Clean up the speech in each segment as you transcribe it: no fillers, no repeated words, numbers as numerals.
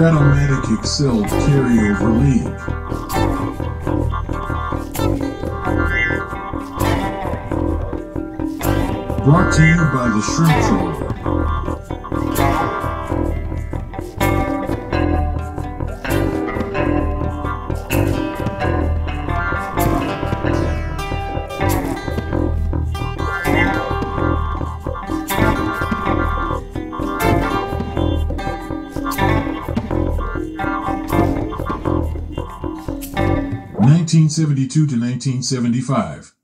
Strat-O-Matic Excel Carryover League. Brought to you by the Shrimp Trawler. 1972 to 1975.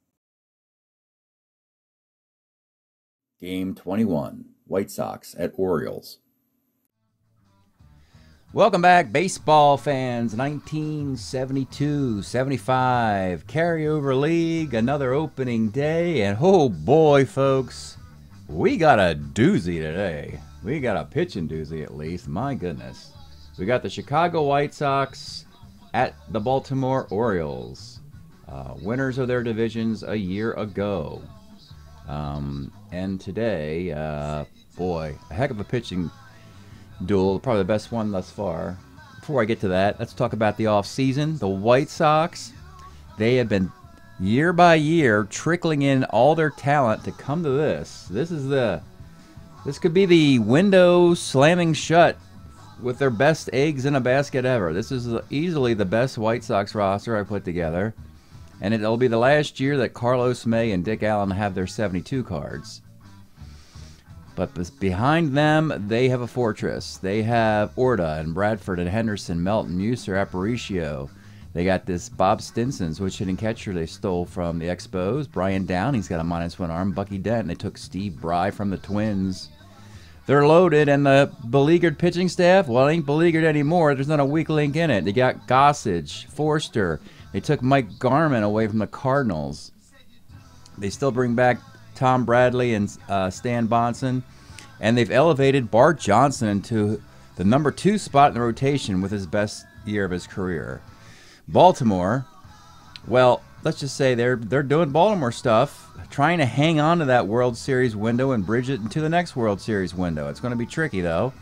Game 21, White Sox at Orioles. Welcome back, baseball fans. 1972-75 carryover league, another opening day, and oh boy, folks, we got a doozy today. We got a pitching doozy at least. My goodness. We got the Chicago White Sox at the Baltimore Orioles, winners of their divisions a year ago. And today, boy, a heck of a pitching duel, probably the best one thus far. Before I get to that, let's talk about the offseason. The White Sox, they have been year by year trickling in all their talent to come to this. This could be the window slamming shut with their best eggs in a basket ever. This is easily the best White Sox roster I put together. And it'll be the last year that Carlos May and Dick Allen have their 72 cards. But behind them, they have a fortress. They have Orta and Bradford and Henderson, Melton, Muser, Aparicio. They got this Bob Stinson, switch hitting catcher they stole from the Expos. Brian Downey's got a -1 arm. Bucky Dent. They took Steve Bry from the Twins. They're loaded, and the beleaguered pitching staff, well, it ain't beleaguered anymore. There's not a weak link in it. They got Gossage, Forster. They took Mike Garman away from the Cardinals. They still bring back Tom Bradley and Stan Bonson. And they've elevated Bart Johnson into the #2 spot in the rotation with his best year of his career. Baltimore, well, let's just say they're doing Baltimore stuff, trying to hang on to that World Series window and bridge it into the next World Series window. It's going to be tricky, though.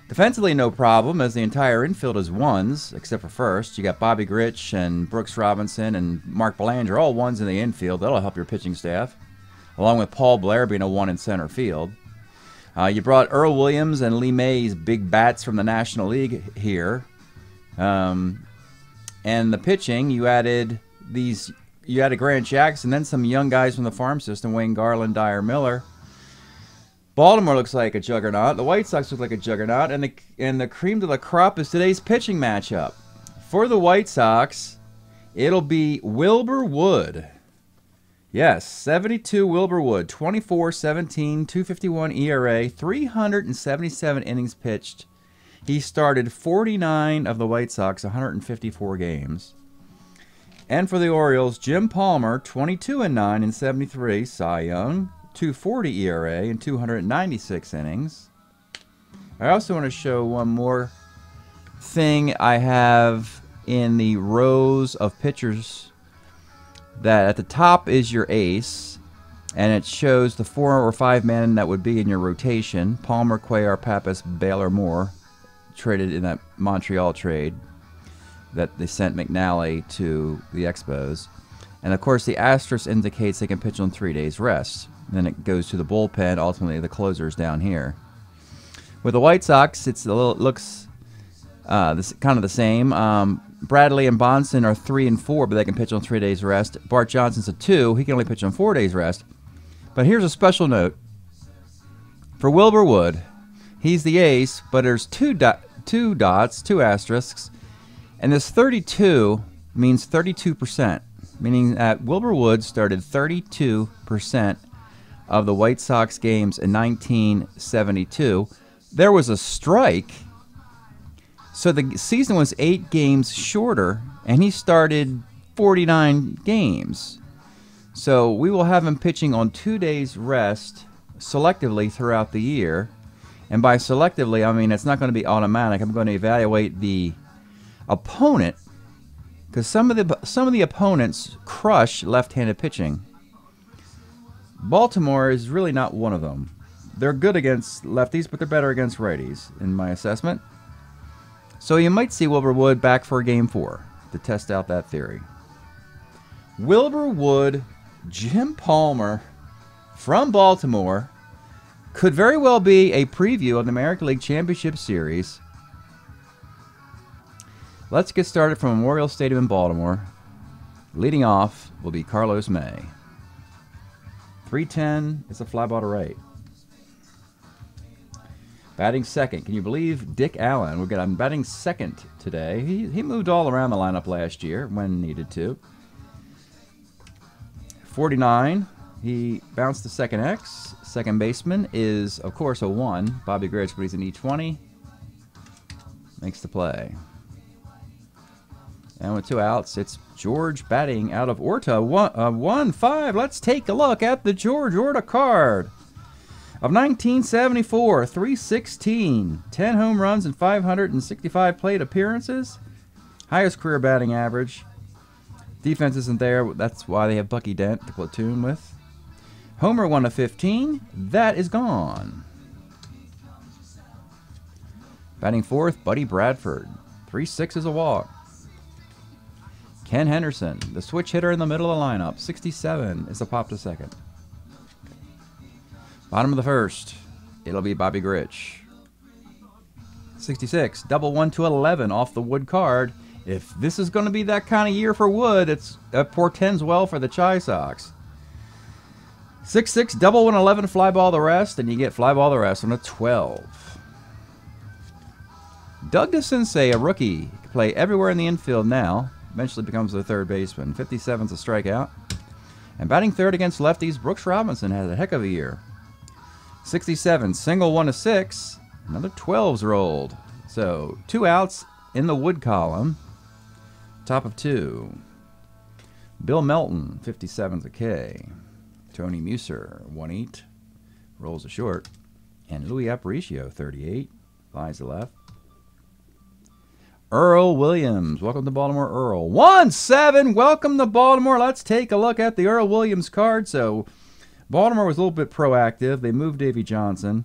Defensively, no problem, as the entire infield is ones, except for first. You got Bobby Grich and Brooks Robinson and Mark Belanger, all ones in the infield. That'll help your pitching staff, along with Paul Blair being a 1 in center field. You brought Earl Williams and Lee Mays, big bats from the National League here. And the pitching, you added Grant Jackson, then some young guys from the farm system, Wayne Garland, Dyer Miller. Baltimore looks like a juggernaut. The White Sox look like a juggernaut. And the cream de la crop is today's pitching matchup. For the White Sox, it'll be Wilbur Wood. Yes, 72 Wilbur Wood, 24-17, 251 ERA, 377 innings pitched. He started 49 of the White Sox, 154 games. And for the Orioles, Jim Palmer, 22-9 in 73, Cy Young, 240 ERA and 296 innings. I also want to show one more thing I have in the rows of pitchers. That at the top is your ace, and it shows the 4 or 5 men that would be in your rotation. Palmer, Cuellar, Pappas, Baylor, Moore, traded in that Montreal trade that they sent McNally to the Expos. And of course the asterisk indicates they can pitch on 3 days rest. Then it goes to the bullpen, ultimately the closers down here. With the White Sox, it looks kind of the same. Bradley and Bonson are 3 and 4, but they can pitch on 3 days rest. Bart Johnson's a 2. He can only pitch on 4 days rest. But here's a special note. For Wilbur Wood, he's the ace, but there's two asterisks. And this 32 means 32%, meaning that Wilbur Wood started 32% of the White Sox games in 1972. There was a strike. So the season was 8 games shorter, and he started 49 games. So we will have him pitching on 2 days rest selectively throughout the year. And by selectively, I mean it's not going to be automatic. I'm going to evaluate the opponent, because some of the opponents crush left-handed pitching. Baltimore is really not one of them. They're good against lefties, but they're better against righties, in my assessment. So you might see Wilbur Wood back for Game 4 to test out that theory. Wilbur Wood, Jim Palmer from Baltimore could very well be a preview of the American League Championship Series. Let's get started from Memorial Stadium in Baltimore. Leading off will be Carlos May. 310 is a fly ball to right. Batting second. Can you believe Dick Allen? We've got him batting second today. He moved all around the lineup last year when needed to. 49. He bounced to second X. Second baseman is, of course, a 1. Bobby Grich, but he's an E20. Makes the play. And with 2 outs, it's George batting out of Orta. 1-5. Let's take a look at the George Orta card. Of 1974, 316, 10 home runs and 565 plate appearances. Highest career batting average. Defense isn't there. That's why they have Bucky Dent to platoon with. Homer 1/15. That is gone. Batting fourth, Buddy Bradford. 3-6 is a walk. Ken Henderson, the switch hitter in the middle of the lineup. 67 is a pop to second. Bottom of the first, it'll be Bobby Grich. 66, double 1 to 11 off the Wood card. If this is going to be that kind of year for Wood, it portends well for the Chi Sox. 6-6, double 1-11, fly ball the rest, and you get fly ball the rest on a 12. Doug DeCinces, a rookie, can play everywhere in the infield now. Eventually becomes the third baseman. 57's a strikeout. And batting third against lefties, Brooks Robinson had a heck of a year. 67, single 1-6. Another 12's rolled. So 2 outs in the Wood column. Top of 2. Bill Melton, 57's a K. Tony Muser, 1-8. Rolls a short. And Louis Aparicio, 38. Flies to left. Earl Williams. Welcome to Baltimore, Earl. 1-7. Welcome to Baltimore. Let's take a look at the Earl Williams card. So Baltimore was a little bit proactive. They moved Davey Johnson.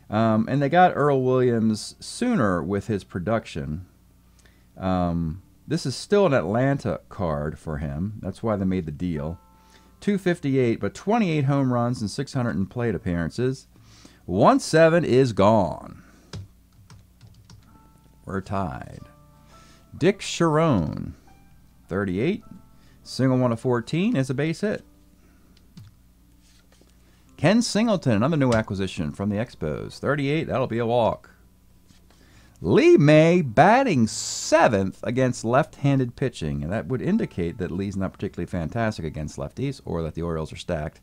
And they got Earl Williams sooner with his production. This is still an Atlanta card for him. That's why they made the deal. 258, but 28 home runs and 600 plate appearances. 1-7 is gone. We're tied. Dick Sharon, 38. Single 1-14 is a base hit. Ken Singleton, another new acquisition from the Expos. 38, that'll be a walk. Lee May batting 7th against left-handed pitching. And that would indicate that Lee's not particularly fantastic against lefties or that the Orioles are stacked.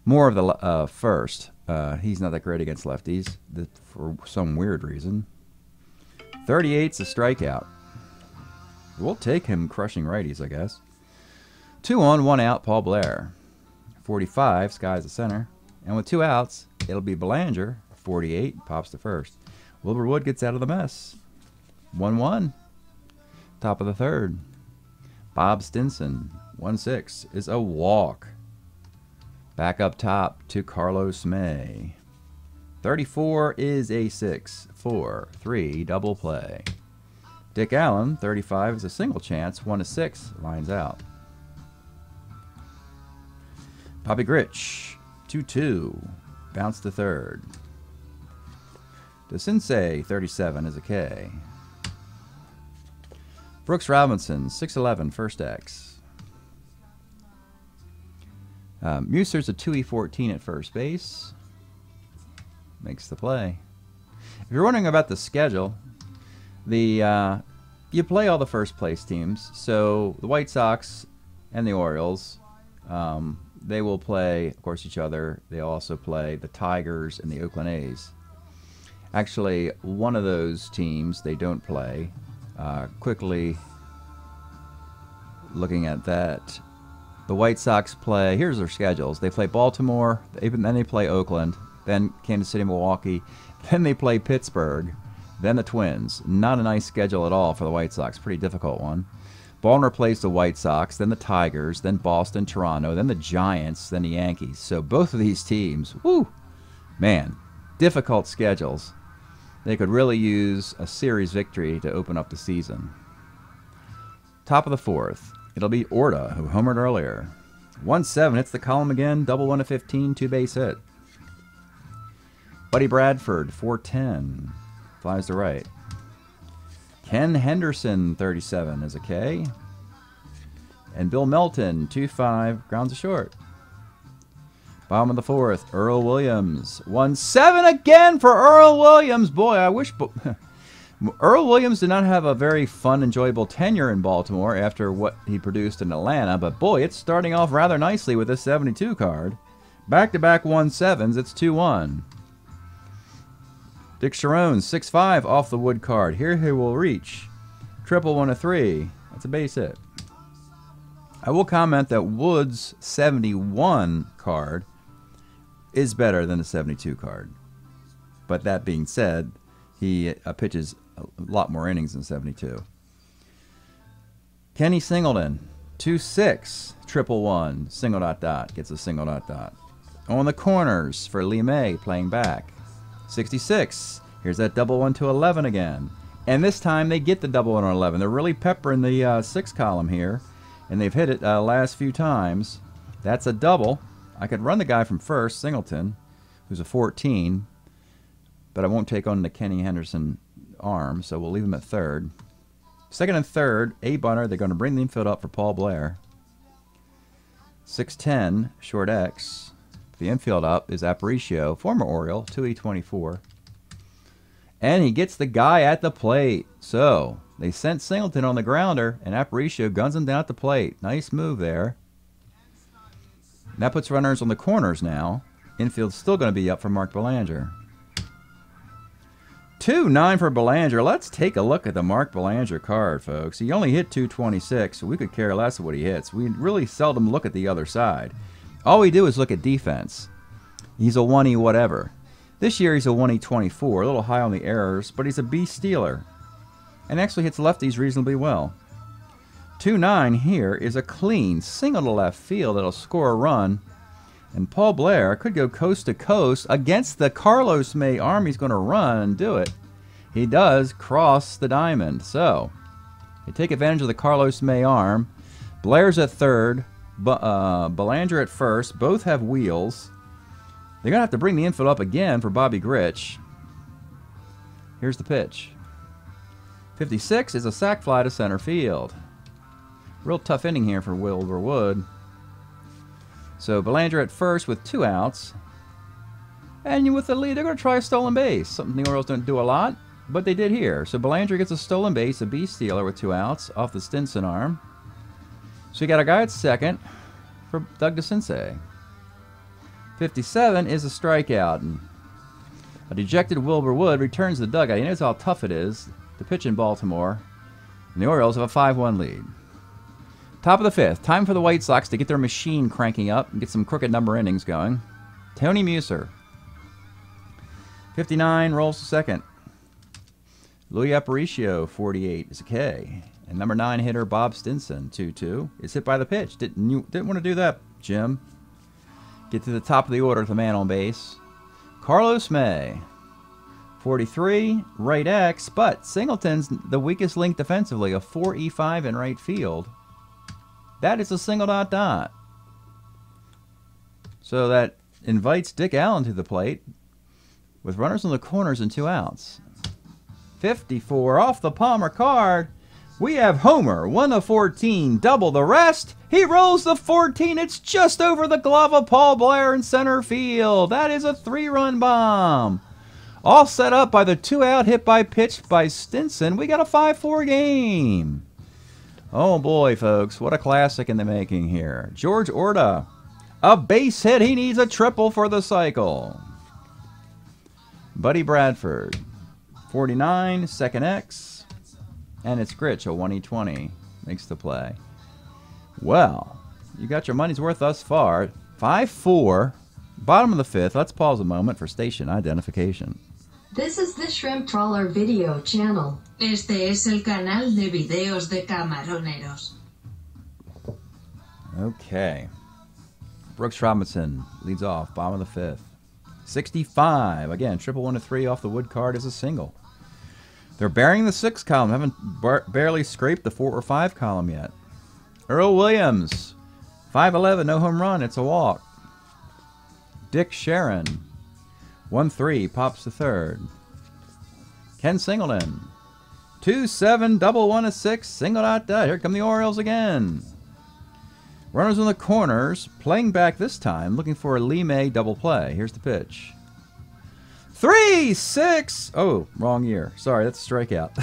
More of the first. He's not that great against lefties for some weird reason. 38's a strikeout. We'll take him crushing righties, I guess. 2 on, 1 out, Paul Blair. 45, Sky's the center. And with 2 outs, it'll be Belanger. 48, pops to first. Wilbur Wood gets out of the mess. 1-1. Top of the third. Bob Stinson. 1-6 is a walk. Back up top to Carlos May. 34 is a 6-4-3 double play. Dick Allen, 35 is a single chance. 1-6 lines out. Bobby Grich, 2-2, bounce to third. DeCinces, 37 is a K. Brooks Robinson, 6'11", first X. Muser's a 2E14 at first base. Makes the play. If you're wondering about the schedule, you play all the first place teams. So the White Sox and the Orioles, they will play, of course, each other. They also play the Tigers and the Oakland A's. Actually, one of those teams they don't play. Quickly looking at that, the White Sox play, here's their schedules. They play Baltimore, then they play Oakland, then Kansas City, Milwaukee, then they play Pittsburgh, then the Twins. Not a nice schedule at all for the White Sox. Pretty difficult one. Baltimore plays the White Sox, then the Tigers, then Boston, Toronto, then the Giants, then the Yankees. So both of these teams, whoo, man, difficult schedules. They could really use a series victory to open up the season. Top of the fourth. It'll be Orta, who homered earlier. 1-7 hits the column again. Double 1 to 15, 2-base hit. Buddy Bradford, 410. Flies to right. Ken Henderson, 37, is a K. And Bill Melton, 2-5, grounds to short. Bottom of the fourth, Earl Williams. 1-7 again for Earl Williams. Boy, I wish Earl Williams did not have a very fun, enjoyable tenure in Baltimore after what he produced in Atlanta. But boy, it's starting off rather nicely with this 72 card. Back-to-back 1-7s, it's 2-1. Dick Sharon, 6-5 off the wood card. Here he will reach. Triple 1 to 3. That's a base hit. I will comment that Wood's 71 card is better than the 72 card. But that being said, he pitches a lot more innings than 72. Kenny Singleton, 2-6, triple 1, single ... gets a single ... On the corners for Lee May playing back. 66. Here's that double 1 to 11 again. And this time they get the double 1 to 11. They're really peppering the 6 column here. And they've hit it last few times. That's a double. I could run the guy from first, Singleton, who's a 14. But I won't take on the Kenny Henderson arm, so we'll leave him at third. Second and third, A-bunter. They're going to bring the infield up for Paul Blair. 6-10, short X. The infield up is Aparicio, former Oriole, 2E24. And he gets the guy at the plate. So they sent Singleton on the grounder, and Aparicio guns him down at the plate. Nice move there. And that puts runners on the corners now. Infield's still going to be up for Mark Belanger. 2-9 for Belanger. Let's take a look at the Mark Belanger card, folks. He only hit 226, so we could care less of what he hits. We really seldom look at the other side. All we do is look at defense. He's a 1E whatever. This year he's a 1E24, a little high on the errors, but he's a B stealer. And actually hits lefties reasonably well. 2-9 here is a clean single to left field that'll score a run. And Paul Blair could go coast to coast against the Carlos May arm. He's going to run and do it. He does cross the diamond. So, they take advantage of the Carlos May arm. Blair's at third. Belanger at first. Both have wheels. They're going to have to bring the infield up again for Bobby Grich. Here's the pitch. 56 is a sac fly to center field. Real tough inning here for Wilbur Wood. So Belanger at first with 2 outs. And with the lead, they're going to try a stolen base. Something the Orioles don't do a lot, but they did here. So Belanger gets a stolen base, a B stealer with 2 outs off the Stinson arm. So you got a guy at second for Doug DeCinces. 57 is a strikeout. And a dejected Wilbur Wood returns to the dugout. He knows how tough it is to pitch in Baltimore. And the Orioles have a 5-1 lead. Top of the fifth. Time for the White Sox to get their machine cranking up and get some crooked number innings going. Tony Muser. 59 rolls to second. Louis Aparicio, 48 is a K. And number 9 hitter Bob Stinson, 2-2, is hit by the pitch. Didn't want to do that, Jim. Get to the top of the order with a man on base. Carlos May. 43, right X, but Singleton's the weakest link defensively, a 4E5 in right field. That is a single ... So that invites Dick Allen to the plate with runners on the corners and 2 outs. 54 off the Palmer card. We have Homer, 1 of 14, double the rest. He rolls the 14. It's just over the glove of Paul Blair in center field. That is a 3-run bomb. All set up by the 2-out hit by pitch by Stinson. We got a 5-4 game. Oh boy, folks, what a classic in the making here. George Orta, a base hit. He needs a triple for the cycle. Buddy Bradford, 49, second X, and it's Grich, a 1E20, makes the play. Well, you got your money's worth thus far. 5-4, bottom of the fifth. Let's pause a moment for station identification. This is the Shrimp Trawler video channel. Este es el canal de videos de camaroneros. Okay. Brooks Robinson leads off, bottom of the fifth. 65. Again, triple 1 to 3 off the wood card is a single. They're burying the 6 column. Haven't barely scraped the 4 or 5 column yet. Earl Williams, 5'11", no home run. It's a walk. Dick Sharon, 1-3, pops the third. Ken Singleton, 2-7, double 1 to 6, single dot dot. Here come the Orioles again. Runners on the corners, playing back this time, looking for a Lee May double play. Here's the pitch. 3-6. Oh, wrong year. Sorry, that's a strikeout.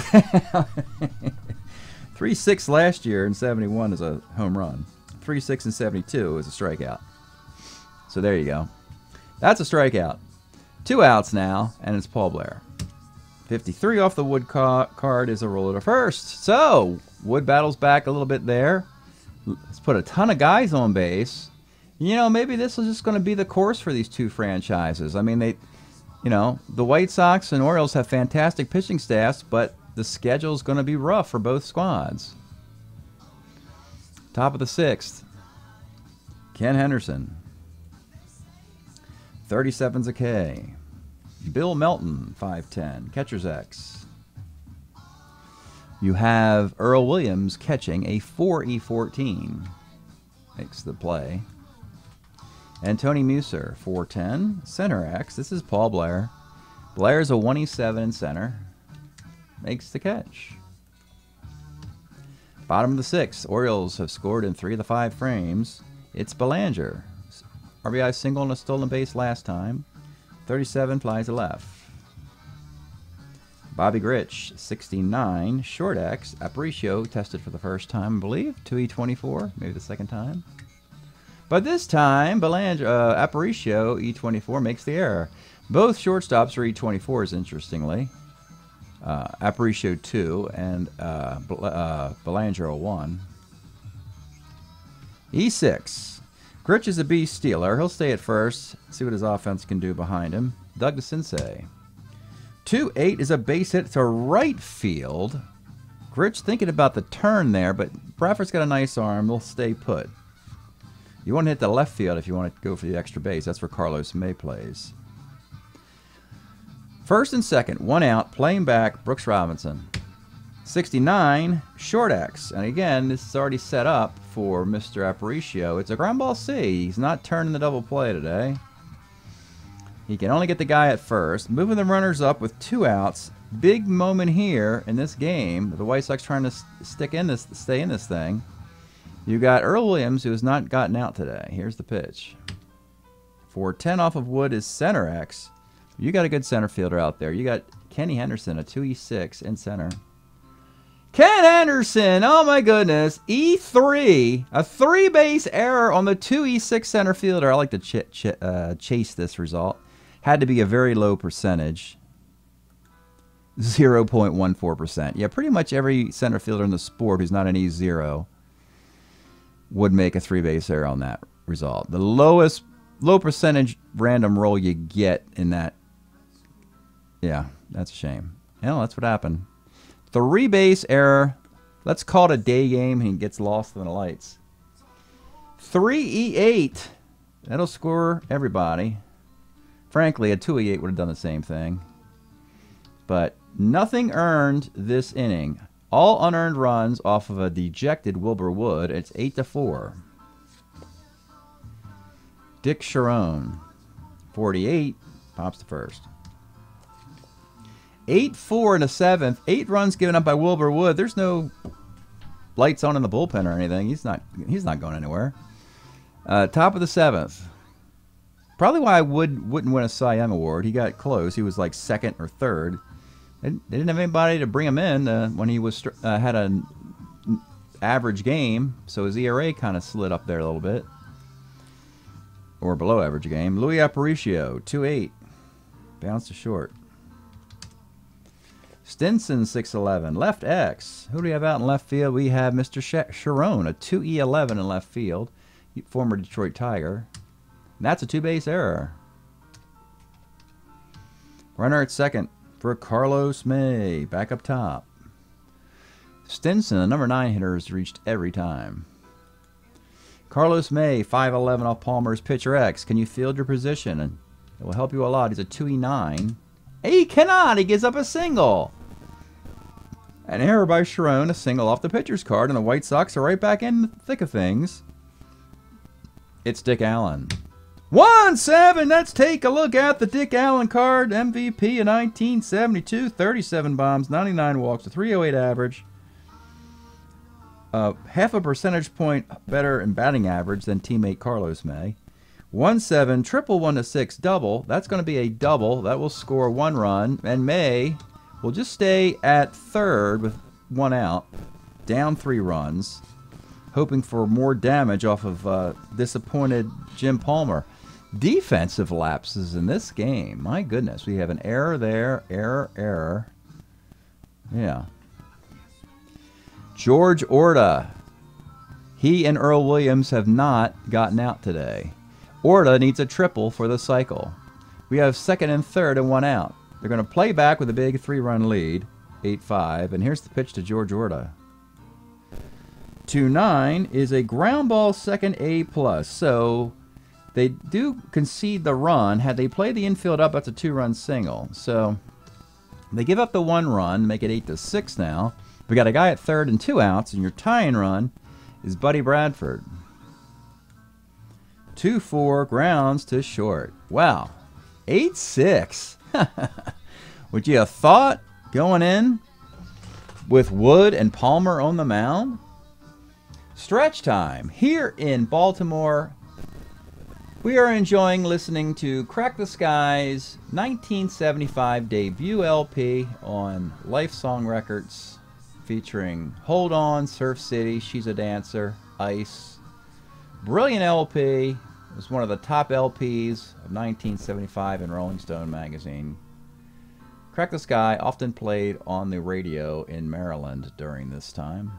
3-6 last year in 71 is a home run. 3-6 in 72 is a strikeout. So there you go. That's a strikeout. 2 outs now, and it's Paul Blair. 53 off the wood card is a roller to first. So Wood battles back a little bit there. Let's put a ton of guys on base. You know, maybe this is just going to be the course for these two franchises. I mean, the White Sox and Orioles have fantastic pitching staffs, but the schedule is going to be rough for both squads. Top of the 6th, Ken Henderson. 37's a K. Bill Melton, 5'10", catcher's X. You have Earl Williams catching a 4E14. Makes the play. And Tony Muser, 4'10", center X. This is Paul Blair. Blair's a 1E7 in center. Makes the catch. Bottom of the 6th, Orioles have scored in 3 of the 5 frames. It's Belanger. RBI single and a stolen base last time. 37 flies to left. Bobby Grich, 69, short X. Aparicio tested for the first time, I believe. 2E24, maybe the second time. But this time, Aparicio, E24, makes the error. Both shortstops are E24s, interestingly. Aparicio 2 and Belanger 1. E6. Grich is a beast stealer. He'll stay at first, see what his offense can do behind him. Doug DeCinces. 2-8 is a base hit to right field. Grich thinking about the turn there, but Bradford's got a nice arm. They'll stay put. You want to hit the left field if you want to go for the extra base. That's where Carlos May plays. First and second, 1 out, playing back, Brooks Robinson. 69, short X. And again, this is already set up for Mr. Aparicio. It's a ground ball C. He's not turning the double play today. He can only get the guy at first. Moving the runners up with 2 outs. Big moment here in this game. The White Sox trying to stay in this thing. You got Earl Williams, who has not gotten out today. Here's the pitch. 4-10 off of Wood is center X. You got a good center fielder out there. You got Kenny Henderson, a 2E6 in center. Ken Anderson, oh my goodness, E3, a 3-base error on the 2E6 center fielder. I like to chase this result. Had to be a very low percentage, 0.14%. Yeah, pretty much every center fielder in the sport who's not an E0 would make a 3-base error on that result. The low percentage random roll you get in that, yeah, that's a shame. Yeah, that's what happened. 3-base error. Let's call it a day game. He gets lost in the lights. 3E8. That'll score everybody. Frankly, a 2E8 would have done the same thing. But nothing earned this inning. All unearned runs off of a dejected Wilbur Wood. It's 8-4. Dick Sharon, 48, pops to first. 8-4 in the 7th. 8 runs given up by Wilbur Wood. There's no lights on in the bullpen or anything. He's not going anywhere. Top of the 7th. Probably why Wood wouldn't win a Cy Young Award. He got close. He was like 2nd or 3rd. They didn't have anybody to bring him in when he was had an average game, so his ERA kind of slid up there a little bit. Or below average game. Louis Aparicio, 2-8. Bounced to short. Stinson, 6'11", left X. Who do we have out in left field? We have Mr. Sharon, a 2E11 in left field, former Detroit Tiger. And that's a 2-base error. Runner at second for Carlos May, back up top. Stinson, the number 9 hitter, has reached every time. Carlos May, 5'11", off Palmer's pitcher X. Can you field your position? And It will help you a lot. He's a 2E9. He cannot. He gives up a single. An error by Sharon, a single off the pitcher's card, and the White Sox are right back in the thick of things. It's Dick Allen. 1-7. Let's take a look at the Dick Allen card. MVP in 1972. 37 bombs, 99 walks, a 308 average. Half a percentage point better in batting average than teammate Carlos May. 1-7, triple 1-6, double. That's going to be a double. That will score 1 run. And May will just stay at third with 1 out. Down 3 runs. Hoping for more damage off of disappointed Jim Palmer. Defensive lapses in this game. My goodness. We have an error there. Error. Yeah. George Orta. He and Earl Williams have not gotten out today. Orta needs a triple for the cycle. We have second and third and 1 out. They're going to play back with a big 3-run lead. 8-5. And here's the pitch to George Orta. 2-9 is a ground ball, second A+. So they do concede the run. Had they played the infield up, that's a 2-run single. So they give up the 1 run, make it 8-6 now. We got a guy at third and 2 outs, and your tying run is Buddy Bradford. 2-4, grounds to short. Wow. 8-6. Would you have thought going in with Wood and Palmer on the mound? Stretch time. Here in Baltimore, we are enjoying listening to Crack the Sky's 1975 debut LP on Life Song Records, featuring Hold On, Surf City, She's a Dancer, Ice. Brilliant LP. It was one of the top LPs of 1975 in Rolling Stone magazine. Crack the Sky often played on the radio in Maryland during this time.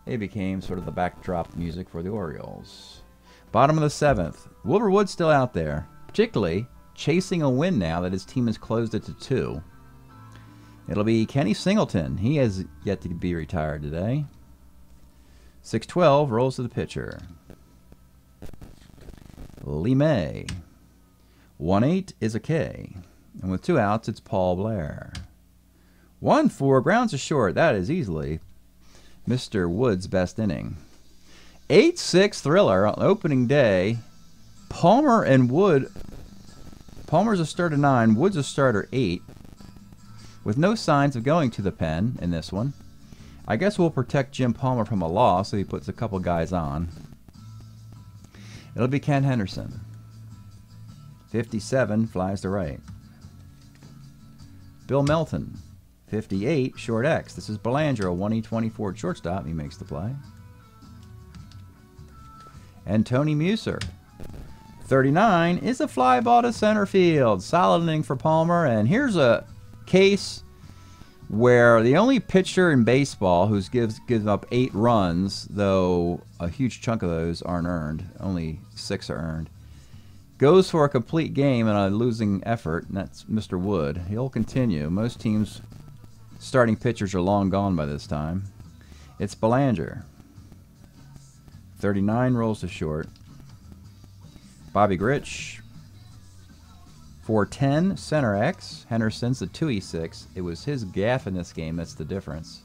It became sort of the backdrop music for the Orioles. Bottom of the 7th. Wilbur Wood's still out there, particularly chasing a win now that his team has closed it to 2. It'll be Kenny Singleton. He has yet to be retired today. 6-12 rolls to the pitcher. Lee May. 1-8 is a K. And with 2 outs, it's Paul Blair. 1-4, grounds to short. That is easily Mr. Wood's best inning. 8-6 thriller on opening day. Palmer and Wood. Palmer's a starter 9. Wood's a starter 8. With no signs of going to the pen in this one. I guess we'll protect Jim Palmer from a loss so he puts a couple guys on. It'll be Ken Henderson. 57 flies to right. Bill Melton. 58 short X. This is Belanger, a 1E24 shortstop. He makes the play. And Tony Muser. 39 is a fly ball to center field. Solid inning for Palmer. And here's a case where the only pitcher in baseball who's gives up 8 runs, though a huge chunk of those aren't earned, only 6 are earned, goes for a complete game in a losing effort, and that's Mr. Wood. He'll continue. Most teams' starting pitchers are long gone by this time. It's Belanger. 39 rolls to short. Bobby Grich. 410 center X. Henderson's the 2E6. It was his gaff in this game. That's the difference.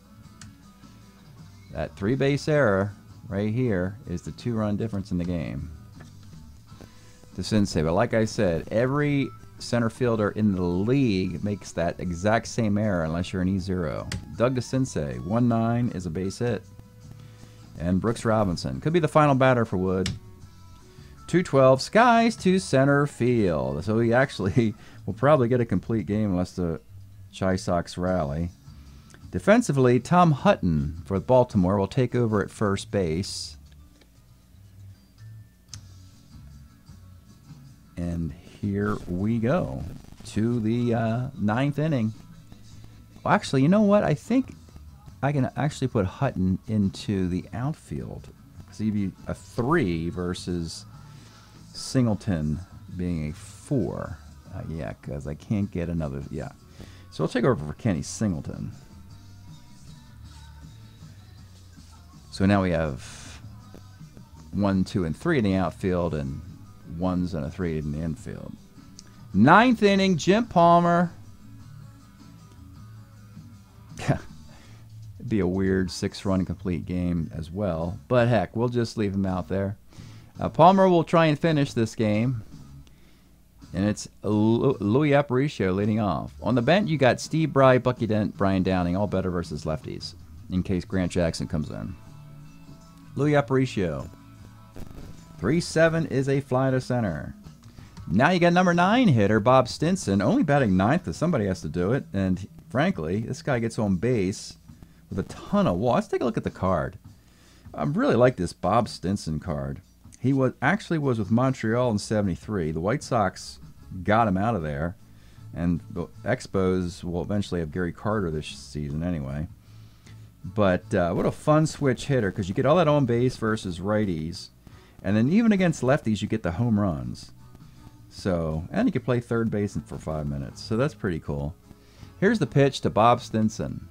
That 3-base error right here is the 2-run difference in the game. To Sensei. But like I said, every center fielder in the league makes that exact same error unless you're an E0. Doug DeCinces. 1-9 is a base hit. And Brooks Robinson. Could be the final batter for Wood. 2-12, skies to center field. So he actually will probably get a complete game unless the Chi Sox rally. Defensively, Tom Hutton for Baltimore will take over at first base. And here we go to the 9th inning. Well, actually, you know what? I think I can actually put Hutton into the outfield. So he'd be a 3 versus Singleton being a 4. Yeah, because I can't get another. Yeah. So I'll take over for Kenny Singleton. So now we have 1, 2, and 3 in the outfield and 1s and a 3 in the infield. Ninth inning, Jim Palmer. It'd be a weird 6-run complete game as well. But heck, we'll just leave him out there. Palmer will try and finish this game. And it's Louis Aparicio leading off. On the bench, you got Steve Bry, Bucky Dent, Brian Downing, all better versus lefties, in case Grant Jackson comes in. Louis Aparicio. 3-7 is a fly to center. Now you got number 9 hitter, Bob Stinson, only batting 9th, because somebody has to do it. And frankly, this guy gets on base with a ton of walks. Let's take a look at the card. I really like this Bob Stinson card. He actually was with Montreal in '73. The White Sox got him out of there, and the Expos will eventually have Gary Carter this season anyway. But what a fun switch hitter, because you get all that on base versus righties, and then even against lefties you get the home runs. So, and you can play third base for 5 minutes, so that's pretty cool. Here's the pitch to Bob Stinson.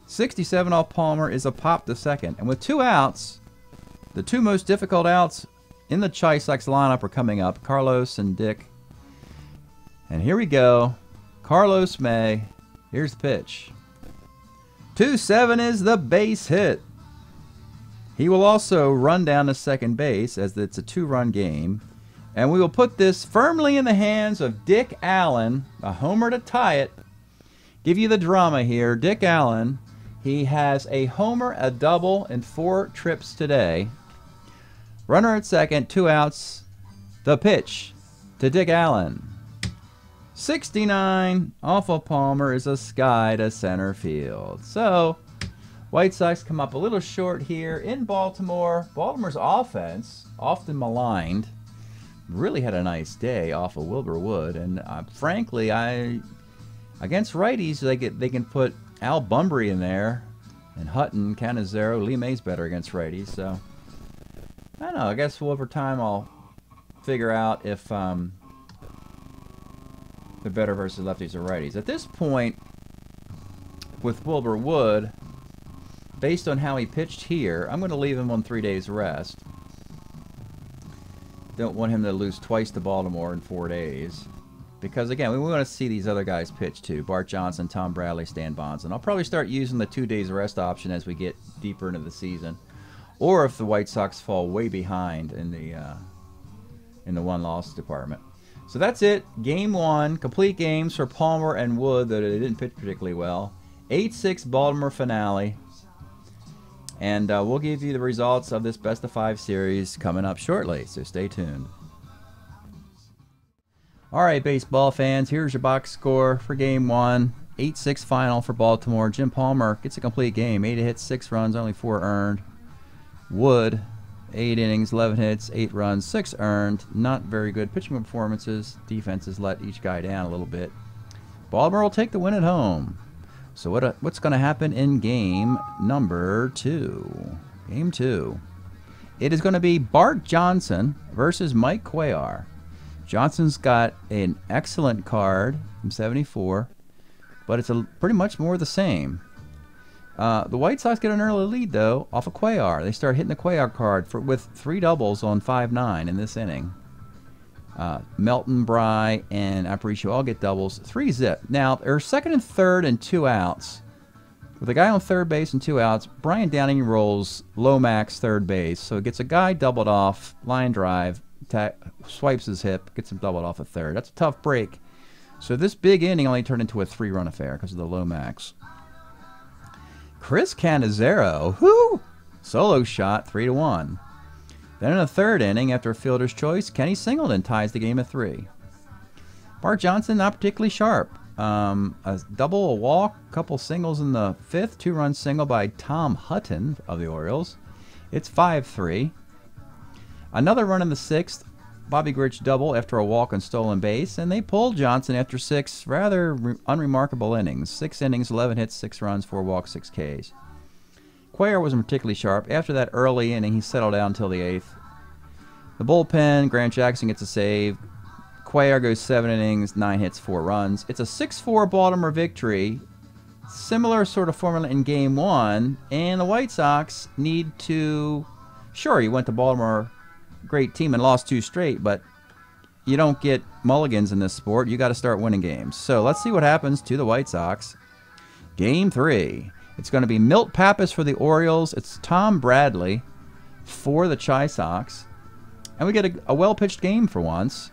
67 off Palmer is a pop to second, and with 2 outs. The 2 most difficult outs in the White Sox lineup are coming up, Carlos and Dick. And here we go. Carlos May. Here's the pitch. 2-7 is the base hit. He will also run down to second base as it's a 2-run game. And we will put this firmly in the hands of Dick Allen, a homer to tie it. Give you the drama here. Dick Allen, he has a homer, a double, and 4 trips today. Runner at second, 2 outs. The pitch to Dick Allen. 69 off of Palmer is a sky to center field. So, White Sox come up a little short here in Baltimore. Baltimore's offense, often maligned, really had a nice day off of Wilbur Wood. And frankly, against righties, they can put Al Bunbury in there, and Hutton, Canizero, Lee May's better against righties. So, I don't know. I guess over time I'll figure out if they're better versus lefties or righties. At this point, with Wilbur Wood, based on how he pitched here, I'm going to leave him on 3 days rest. Don't want him to lose twice to Baltimore in 4 days. Because, again, we want to see these other guys pitch too. Bart Johnson, Tom Bradley, Stan Bonds. And I'll probably start using the 2 days rest option as we get deeper into the season. Or if the White Sox fall way behind in the one-loss department. So that's it. Game 1. Complete games for Palmer and Wood, though they didn't pitch particularly well. 8-6 Baltimore finale. And we'll give you the results of this best-of-5 series coming up shortly, so stay tuned. All right, baseball fans, here's your box score for Game 1. 8-6 final for Baltimore. Jim Palmer gets a complete game. 8 hits, 6 runs, only 4 earned. Wood, 8 innings, 11 hits, 8 runs, 6 earned. Not very good pitching performances. Defenses let each guy down a little bit. Baltimore will take the win at home. So what's going to happen in game number 2? Game 2. It is going to be Bart Johnson versus Mike Cuellar. Johnson's got an excellent card from '74, but it's pretty much more of the same. The White Sox get an early lead, though, off of Cuellar. They start hitting the Cuellar card with 3 doubles on 5-9 in this inning. Melton, Bry, and Aparicio all get doubles. 3-zip. Now, there's second and third and 2 outs. With a guy on third base and 2 outs, Brian Downing rolls Lomax third base. So it gets a guy doubled off, line drive, swipes his hip, gets him doubled off at third. That's a tough break. So this big inning only turned into a 3-run affair because of the Lomax. Chris Canizero, solo shot, 3-1. Then in the third inning, after a fielder's choice, Kenny Singleton ties the game at 3. Bart Johnson, not particularly sharp. A double, a walk, a couple singles in the 5th, 2-run single by Tom Hutton of the Orioles. It's 5-3. Another run in the 6th, Bobby Grich double after a walk and stolen base, and they pulled Johnson after 6 rather unremarkable innings. 6 innings, 11 hits, 6 runs, 4 walks, 6 Ks. Cuellar wasn't particularly sharp. After that early inning, he settled down until the 8th. The bullpen, Grant Jackson gets a save. Cuellar goes 7 innings, 9 hits, 4 runs. It's a 6-4 Baltimore victory. Similar sort of formula in Game 1, and the White Sox need to... Sure, you went to Baltimore, great team, and lost 2 straight, but you don't get mulligans in this sport. You got to start winning games. So let's see what happens to the White Sox. Game 3. It's going to be Milt Pappas for the Orioles. It's Tom Bradley for the Chi Sox. And we get a well-pitched game for once.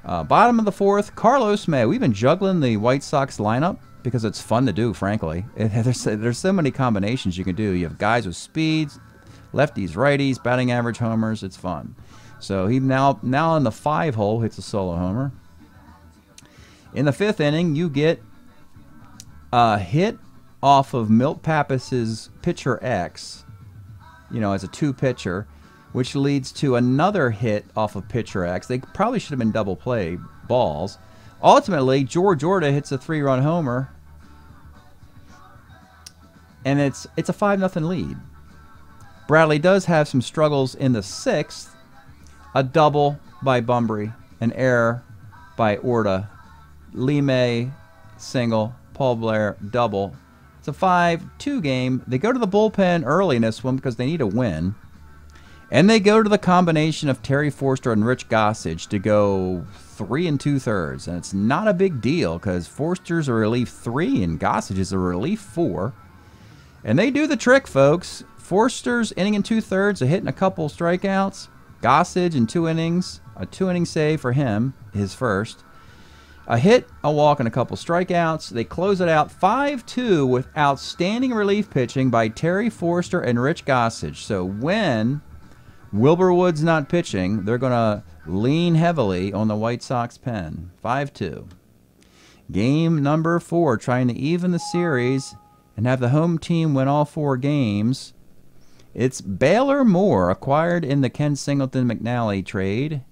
Bottom of the 4th, Carlos May. We've been juggling the White Sox lineup because it's fun to do, frankly. There's so many combinations you can do. You have guys with speeds, lefties, righties, batting average, homers. It's fun. So he now in the 5 hole hits a solo homer. In the 5th inning, you get a hit off of Milt Pappas's pitcher X, as a 2-pitcher, which leads to another hit off of pitcher X. They probably should have been double play balls. Ultimately, George Orta hits a 3-run homer, and it's a 5-0 lead. Bradley does have some struggles in the 6th. A double by Bunbury, an error by Orta, Lee May single, Paul Blair double. It's a 5-2 game. They go to the bullpen early in this one because they need a win. And they go to the combination of Terry Forster and Rich Gossage to go 3 2/3. And it's not a big deal because Forster's a relief 3 and Gossage is a relief 4. And they do the trick, folks. Forster's inning and 2/3, a hit and a couple strikeouts. Gossage in 2 innings, a 2-inning save for him, his first. A hit, a walk, and a couple strikeouts. They close it out 5-2 with outstanding relief pitching by Terry Forster and Rich Gossage. So when Wilbur Wood's not pitching, they're going to lean heavily on the White Sox pen. 5-2. Game number 4, trying to even the series and have the home team win all 4 games. It's Baylor Moore, acquired in the Ken Singleton-McNally trade,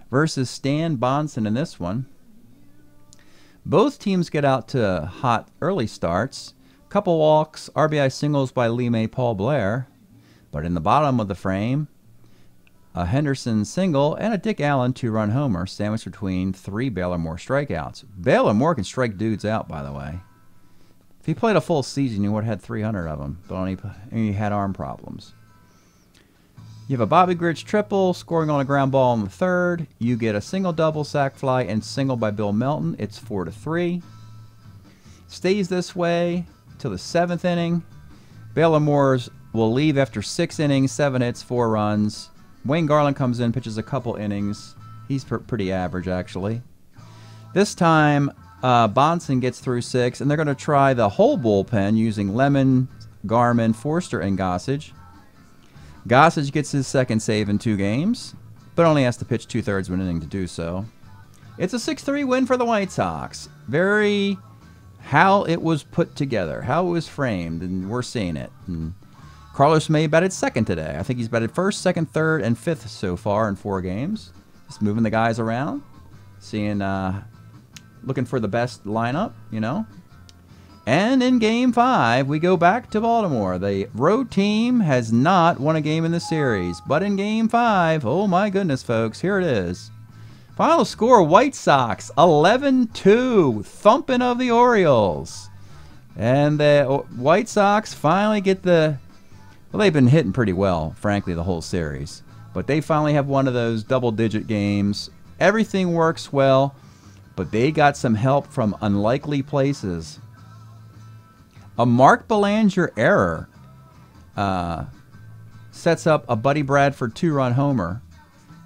versus Stan Bonson in this one. Both teams get out to hot early starts. Couple walks, RBI singles by Lee May, Paul Blair. But in the bottom of the frame, a Henderson single and a Dick Allen 2-run homer sandwiched between 3 Baylor Moore strikeouts. Baylor Moore can strike dudes out, by the way. If he played a full season, he would have had 300 of them, but he had arm problems. You have a Bobby Grich triple, scoring on a ground ball in the 3rd. You get a single, double, sac fly, and single by Bill Melton. It's 4-3. Stays this way till the 7th inning. Baylor Moores will leave after 6 innings, 7 hits, 4 runs. Wayne Garland comes in, pitches a couple innings. He's pretty average, actually. This time, Bonson gets through 6, and they're going to try the whole bullpen using Lemon, Garman, Forster, and Gossage. Gossage gets his 2nd save in 2 games, but only has to pitch 2/3 of an inning to do so. It's a 6-3 win for the White Sox. Very how it was put together, how it was framed, and we're seeing it. And Carlos May batted 2nd today. I think he's batted 1st, 2nd, 3rd, and 5th so far in 4 games. Just moving the guys around, seeing, looking for the best lineup, And in Game 5, we go back to Baltimore. The road team has not won a game in the series. But in Game 5, oh my goodness, folks, here it is. Final score, White Sox, 11-2, thumping of the Orioles. And the White Sox finally get well, they've been hitting pretty well, frankly, the whole series. But they finally have one of those double-digit games. Everything works well, but they got some help from unlikely places. A Mark Belanger error sets up a Buddy Bradford 2-run homer.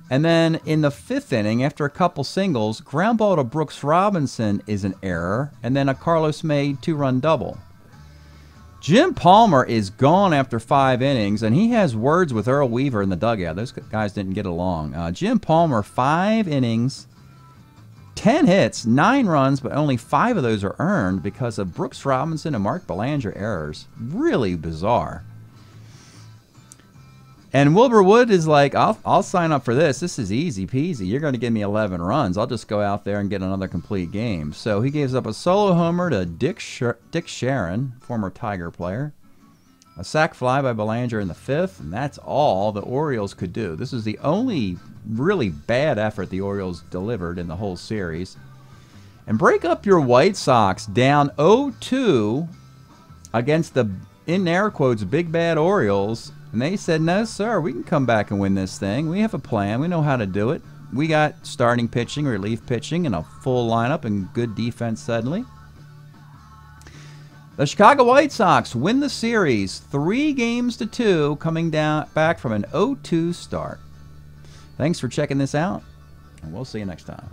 And then in the 5th inning, after a couple singles, ground ball to Brooks Robinson is an error, and then a Carlos May 2-run double. Jim Palmer is gone after 5 innings, and he has words with Earl Weaver in the dugout. Those guys didn't get along. Jim Palmer, 5 innings, 10 hits, 9 runs, but only 5 of those are earned because of Brooks Robinson and Mark Belanger errors. Really bizarre. And Wilbur Wood is like, I'll sign up for this. This is easy peasy. You're going to give me 11 runs. I'll just go out there and get another complete game. So he gives up a solo homer to Dick Sharon, former Tiger player. A sac fly by Belanger in the 5th, and that's all the Orioles could do. This is the only really bad effort the Orioles delivered in the whole series. And break up your White Sox down 0-2 against the, in air quotes, big bad Orioles. And they said, no, sir, we can come back and win this thing. We have a plan. We know how to do it. we got starting pitching, relief pitching, and a full lineup and good defense suddenly. The Chicago White Sox win the series 3-2, coming back from an 0-2 start. Thanks for checking this out, and we'll see you next time.